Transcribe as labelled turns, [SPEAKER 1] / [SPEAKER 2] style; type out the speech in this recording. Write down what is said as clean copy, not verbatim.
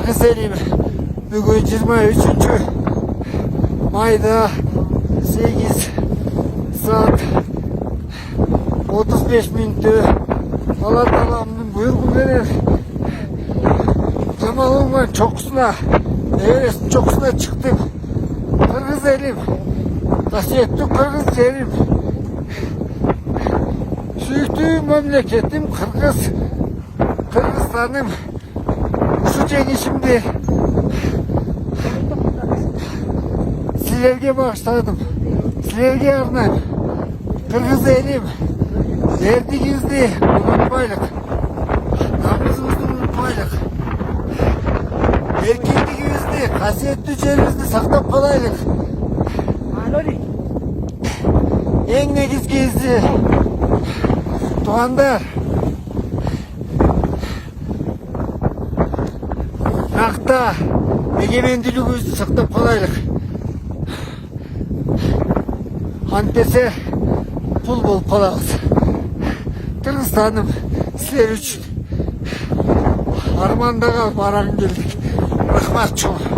[SPEAKER 1] Kırgız elim. Bugün 23. Mayda 8 saat 35 minütü Allah Teala'nın buyruğu verir. Cemal'ın çokusuna, Everest çokusuna çıktım. Kırgız elim, kasiyetli Kırgız elim. Süydüğüm memleketim Kırgızistan'ım. Şu cenişimdi. Sizlerge bağışladım. Sizlerge armağan. Kırgız elim. Derdinizdi unutmaylık. Namazımızı unutmaylık. Erkekliğimizdi, kasiyetli üzerimizi saklap kalaylık. En negiz gezdi. Doğanlar. Nakta. Egemendiligimizi saklap kalaylık. Hantese pul bol palağız. Kırgızistan'ım sizler için Armandaga baran geldik. Rahmat çok.